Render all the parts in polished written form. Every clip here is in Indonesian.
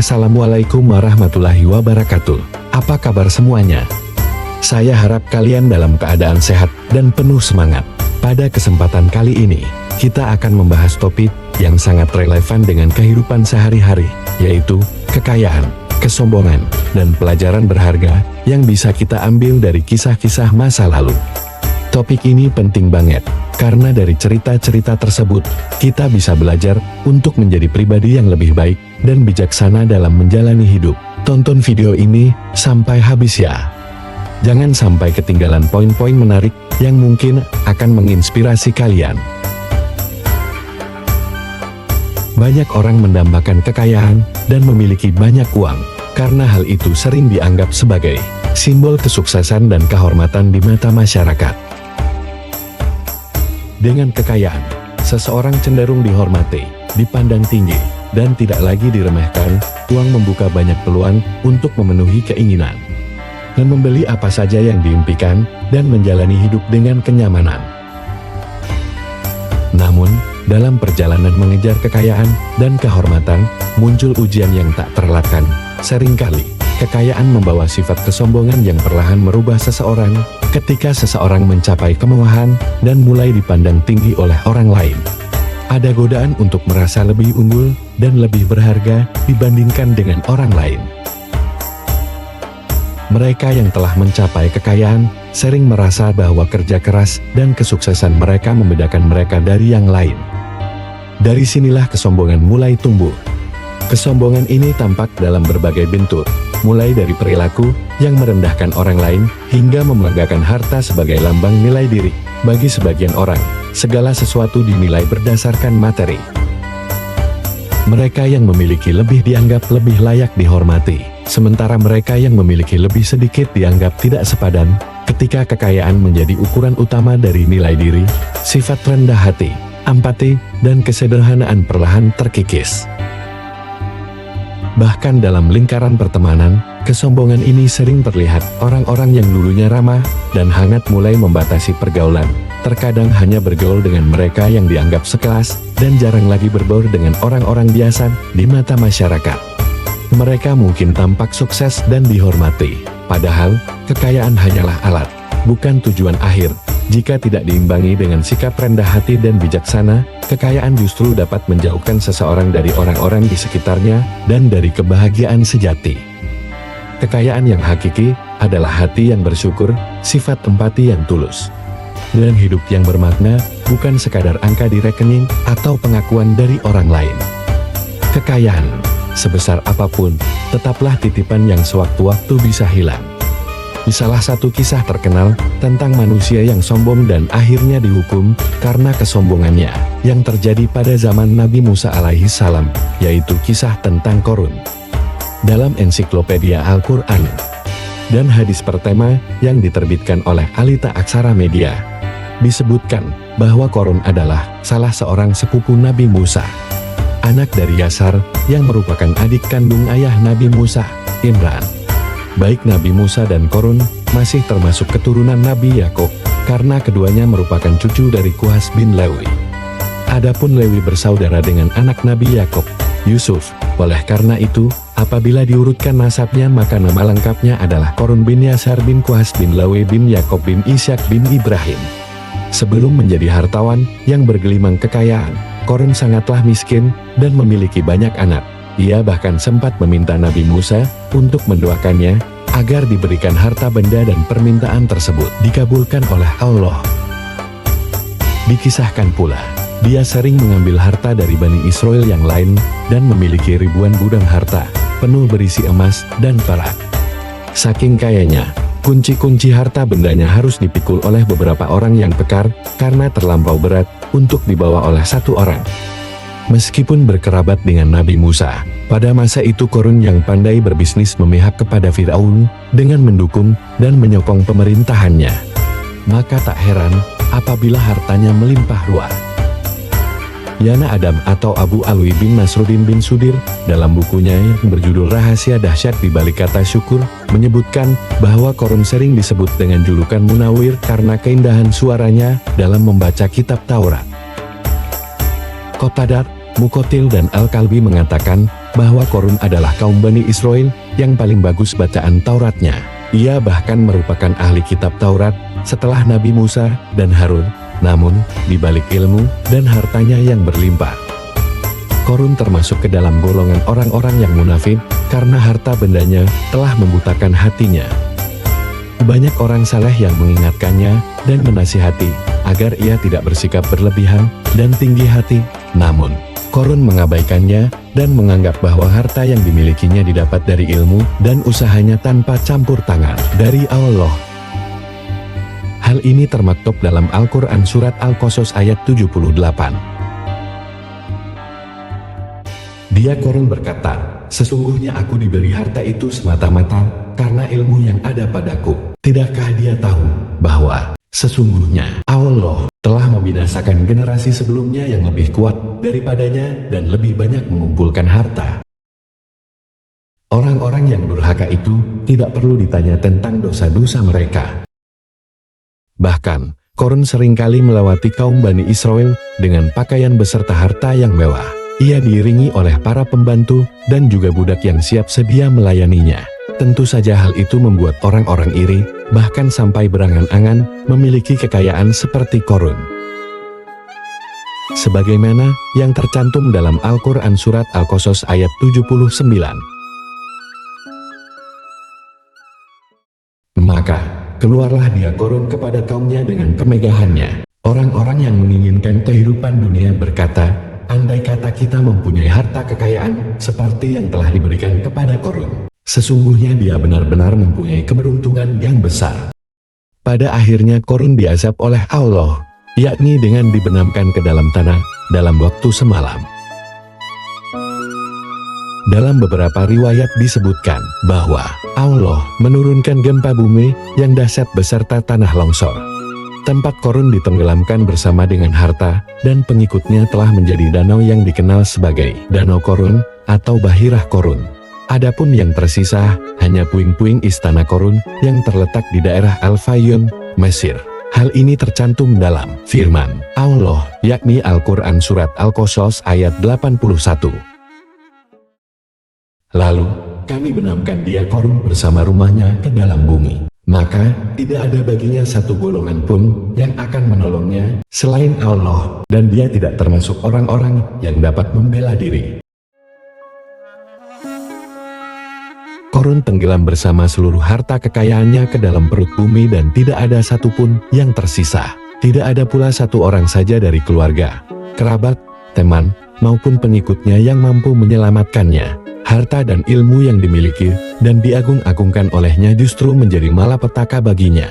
Assalamualaikum warahmatullahi wabarakatuh. Apa kabar semuanya? Saya harap kalian dalam keadaan sehat dan penuh semangat. Pada kesempatan kali ini, kita akan membahas topik yang sangat relevan dengan kehidupan sehari-hari, yaitu kekayaan, kesombongan, dan pelajaran berharga yang bisa kita ambil dari kisah-kisah masa lalu. Topik ini penting banget, karena dari cerita-cerita tersebut, kita bisa belajar untuk menjadi pribadi yang lebih baik dan bijaksana dalam menjalani hidup. Tonton video ini sampai habis ya. Jangan sampai ketinggalan poin-poin menarik yang mungkin akan menginspirasi kalian. Banyak orang mendambakan kekayaan dan memiliki banyak uang, karena hal itu sering dianggap sebagai simbol kesuksesan dan kehormatan di mata masyarakat. Dengan kekayaan, seseorang cenderung dihormati, dipandang tinggi, dan tidak lagi diremehkan. Uang membuka banyak peluang untuk memenuhi keinginan dan membeli apa saja yang diimpikan dan menjalani hidup dengan kenyamanan. Namun, dalam perjalanan mengejar kekayaan dan kehormatan, muncul ujian yang tak terelakkan. Seringkali, kekayaan membawa sifat kesombongan yang perlahan merubah seseorang ketika seseorang mencapai kemewahan dan mulai dipandang tinggi oleh orang lain. Ada godaan untuk merasa lebih unggul dan lebih berharga dibandingkan dengan orang lain. Mereka yang telah mencapai kekayaan sering merasa bahwa kerja keras dan kesuksesan mereka membedakan mereka dari yang lain. Dari sinilah kesombongan mulai tumbuh. Kesombongan ini tampak dalam berbagai bentuk, mulai dari perilaku yang merendahkan orang lain, hingga memelagakan harta sebagai lambang nilai diri. Bagi sebagian orang, segala sesuatu dinilai berdasarkan materi. Mereka yang memiliki lebih dianggap lebih layak dihormati, sementara mereka yang memiliki lebih sedikit dianggap tidak sepadan. Ketika kekayaan menjadi ukuran utama dari nilai diri, sifat rendah hati, empati, dan kesederhanaan perlahan terkikis. Bahkan dalam lingkaran pertemanan, kesombongan ini sering terlihat. Orang-orang yang dulunya ramah dan hangat mulai membatasi pergaulan. Terkadang hanya bergaul dengan mereka yang dianggap sekelas, dan jarang lagi berbaur dengan orang-orang biasa di mata masyarakat. Mereka mungkin tampak sukses dan dihormati, padahal kekayaan hanyalah alat, bukan tujuan akhir. Jika tidak diimbangi dengan sikap rendah hati dan bijaksana, kekayaan justru dapat menjauhkan seseorang dari orang-orang di sekitarnya dan dari kebahagiaan sejati. Kekayaan yang hakiki adalah hati yang bersyukur, sifat empati yang tulus, dan hidup yang bermakna, bukan sekadar angka di rekening atau pengakuan dari orang lain. Kekayaan, sebesar apapun, tetaplah titipan yang sewaktu-waktu bisa hilang. Di salah satu kisah terkenal tentang manusia yang sombong dan akhirnya dihukum karena kesombongannya, yang terjadi pada zaman Nabi Musa alaihi salam, yaitu kisah tentang Qorun. Dalam ensiklopedia Al-Quran dan hadis pertama yang diterbitkan oleh Alita Aksara Media, disebutkan bahwa Qorun adalah salah seorang sepupu Nabi Musa, anak dari Yasar yang merupakan adik kandung ayah Nabi Musa, Imran. Baik Nabi Musa dan Qorun masih termasuk keturunan Nabi Yakub, karena keduanya merupakan cucu dari Quhas bin Lewi. Adapun Lewi bersaudara dengan anak Nabi Yakub, Yusuf. Oleh karena itu, apabila diurutkan nasabnya maka nama lengkapnya adalah Qorun bin Yasar bin Quhas bin Lewi bin Yakub bin Ishak bin Ibrahim. Sebelum menjadi hartawan yang bergelimang kekayaan, Qorun sangatlah miskin dan memiliki banyak anak. Ia bahkan sempat meminta Nabi Musa untuk mendoakannya agar diberikan harta benda dan permintaan tersebut dikabulkan oleh Allah. Dikisahkan pula, dia sering mengambil harta dari Bani Israel yang lain dan memiliki ribuan gudang harta penuh berisi emas dan perak. Saking kayanya, kunci-kunci harta bendanya harus dipikul oleh beberapa orang yang pekar karena terlampau berat untuk dibawa oleh satu orang. Meskipun berkerabat dengan Nabi Musa, pada masa itu Qorun yang pandai berbisnis memihak kepada Firaun dengan mendukung dan menyokong pemerintahannya. Maka tak heran apabila hartanya melimpah ruah. Yana Adam atau Abu Alwi bin Nasruddin bin Sudir, dalam bukunya yang berjudul Rahasia Dahsyat di Balik Kata Syukur, menyebutkan bahwa Qorun sering disebut dengan julukan Munawir karena keindahan suaranya dalam membaca kitab Taurat. Qatadah Muqatil dan Al-Kalbi mengatakan bahwa Korun adalah kaum Bani Israel yang paling bagus bacaan Tauratnya. Ia bahkan merupakan ahli kitab Taurat setelah Nabi Musa dan Harun, namun di balik ilmu dan hartanya yang berlimpah, Korun termasuk ke dalam golongan orang-orang yang munafik karena harta bendanya telah membutakan hatinya. Banyak orang saleh yang mengingatkannya dan menasihati agar ia tidak bersikap berlebihan dan tinggi hati, namun Korun mengabaikannya dan menganggap bahwa harta yang dimilikinya didapat dari ilmu dan usahanya tanpa campur tangan dari Allah. Hal ini termaktub dalam Al-Quran Surat Al-Qasas ayat 78. Dia Korun berkata, "Sesungguhnya aku diberi harta itu semata-mata karena ilmu yang ada padaku. Tidakkah dia tahu bahwa sesungguhnya Allah telah membinasakan generasi sebelumnya yang lebih kuat daripadanya dan lebih banyak mengumpulkan harta?" Orang-orang yang durhaka itu tidak perlu ditanya tentang dosa-dosa mereka. Bahkan, Korun seringkali melewati kaum Bani Israel dengan pakaian beserta harta yang mewah. Ia diiringi oleh para pembantu dan juga budak yang siap sedia melayaninya. Tentu saja hal itu membuat orang-orang iri, bahkan sampai berangan-angan memiliki kekayaan seperti Korun. Sebagaimana yang tercantum dalam Al-Quran Surat Al-Qasas ayat 79. Maka, keluarlah dia Korun kepada kaumnya dengan kemegahannya. Orang-orang yang menginginkan kehidupan dunia berkata, "Andai kata kita mempunyai harta kekayaan seperti yang telah diberikan kepada Korun, sesungguhnya dia benar-benar mempunyai keberuntungan yang besar." Pada akhirnya Korun diazab oleh Allah, yakni dengan dibenamkan ke dalam tanah dalam waktu semalam. Dalam beberapa riwayat disebutkan bahwa Allah menurunkan gempa bumi yang dahsyat beserta tanah longsor. Tempat Korun ditenggelamkan bersama dengan harta dan pengikutnya telah menjadi danau yang dikenal sebagai Danau Korun atau Bahirah Korun. Adapun yang tersisa hanya puing-puing istana Korun yang terletak di daerah Al-Fayyum, Mesir. Hal ini tercantum dalam firman Allah, yakni Al-Quran Surat Al-Qasas ayat 81. Lalu, kami benamkan dia Korun bersama rumahnya ke dalam bumi. Maka, tidak ada baginya satu golongan pun yang akan menolongnya selain Allah, dan dia tidak termasuk orang-orang yang dapat membela diri. Korun tenggelam bersama seluruh harta kekayaannya ke dalam perut bumi dan tidak ada satupun yang tersisa. Tidak ada pula satu orang saja dari keluarga, kerabat, teman, maupun pengikutnya yang mampu menyelamatkannya. Harta dan ilmu yang dimiliki dan diagung-agungkan olehnya justru menjadi malapetaka baginya.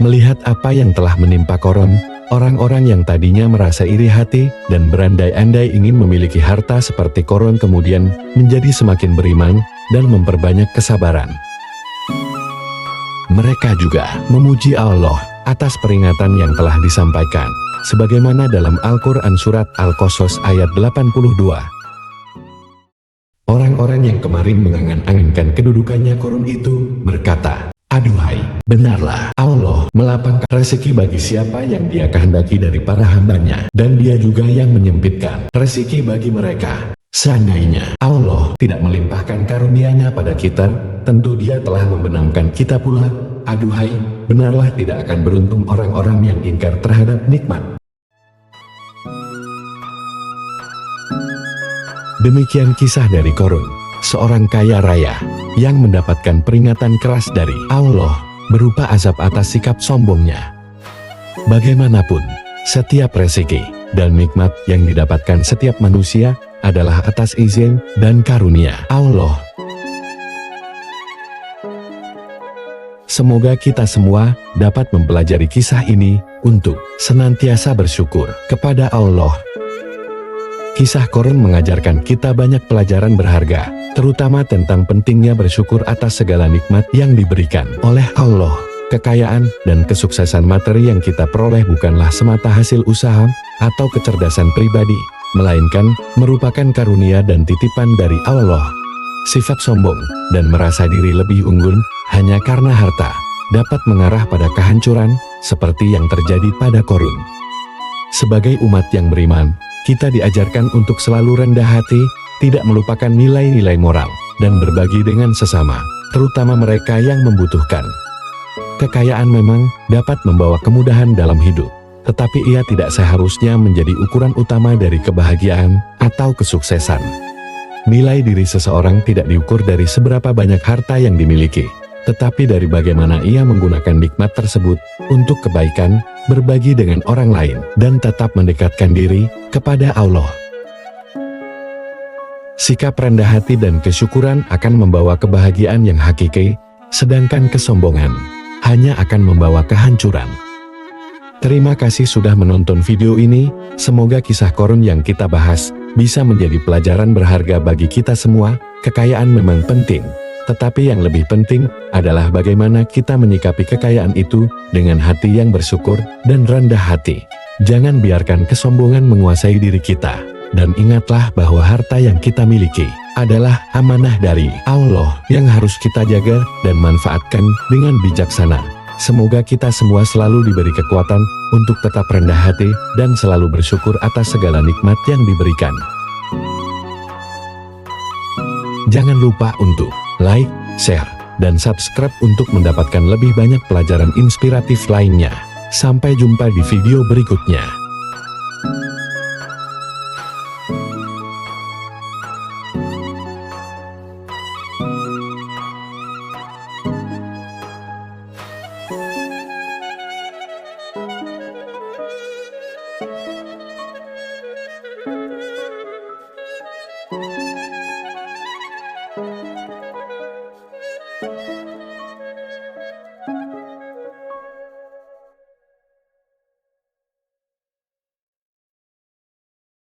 Melihat apa yang telah menimpa Korun, orang-orang yang tadinya merasa iri hati dan berandai-andai ingin memiliki harta seperti Korun kemudian menjadi semakin beriman dan memperbanyak kesabaran. Mereka juga memuji Allah atas peringatan yang telah disampaikan, sebagaimana dalam Al-Quran Surat Al-Qasas ayat 82. Orang-orang yang kemarin mengangan-angankan kedudukannya Korun itu berkata, "Aduhai, benarlah Allah melapangkan rezeki bagi siapa yang dia kehendaki dari para hambanya, dan dia juga yang menyempitkan rezeki bagi mereka. Seandainya Allah tidak melimpahkan karunia-Nya pada kita, tentu dia telah membenamkan kita pula. Aduhai, benarlah tidak akan beruntung orang-orang yang ingkar terhadap nikmat." Demikian kisah dari Korun, seorang kaya raya yang mendapatkan peringatan keras dari Allah berupa azab atas sikap sombongnya. Bagaimanapun, setiap rezeki dan nikmat yang didapatkan setiap manusia adalah atas izin dan karunia Allah. Semoga kita semua dapat mempelajari kisah ini untuk senantiasa bersyukur kepada Allah. Kisah Korun mengajarkan kita banyak pelajaran berharga, terutama tentang pentingnya bersyukur atas segala nikmat yang diberikan oleh Allah. Kekayaan dan kesuksesan materi yang kita peroleh bukanlah semata hasil usaha atau kecerdasan pribadi, melainkan merupakan karunia dan titipan dari Allah. Sifat sombong dan merasa diri lebih unggul hanya karena harta dapat mengarah pada kehancuran, seperti yang terjadi pada Korun. Sebagai umat yang beriman, kita diajarkan untuk selalu rendah hati, tidak melupakan nilai-nilai moral, dan berbagi dengan sesama, terutama mereka yang membutuhkan. Kekayaan memang dapat membawa kemudahan dalam hidup, tetapi ia tidak seharusnya menjadi ukuran utama dari kebahagiaan atau kesuksesan. Nilai diri seseorang tidak diukur dari seberapa banyak harta yang dimiliki, tetapi dari bagaimana ia menggunakan nikmat tersebut untuk kebaikan, berbagi dengan orang lain, dan tetap mendekatkan diri kepada Allah. Sikap rendah hati dan kesyukuran akan membawa kebahagiaan yang hakiki, sedangkan kesombongan hanya akan membawa kehancuran. Terima kasih sudah menonton video ini, semoga kisah Qarun yang kita bahas bisa menjadi pelajaran berharga bagi kita semua. Kekayaan memang penting, tetapi yang lebih penting adalah bagaimana kita menyikapi kekayaan itu dengan hati yang bersyukur dan rendah hati. Jangan biarkan kesombongan menguasai diri kita, dan ingatlah bahwa harta yang kita miliki adalah amanah dari Allah yang harus kita jaga dan manfaatkan dengan bijaksana. Semoga kita semua selalu diberi kekuatan untuk tetap rendah hati dan selalu bersyukur atas segala nikmat yang diberikan. Jangan lupa untuk like, share, dan subscribe untuk mendapatkan lebih banyak pelajaran inspiratif lainnya. Sampai jumpa di video berikutnya.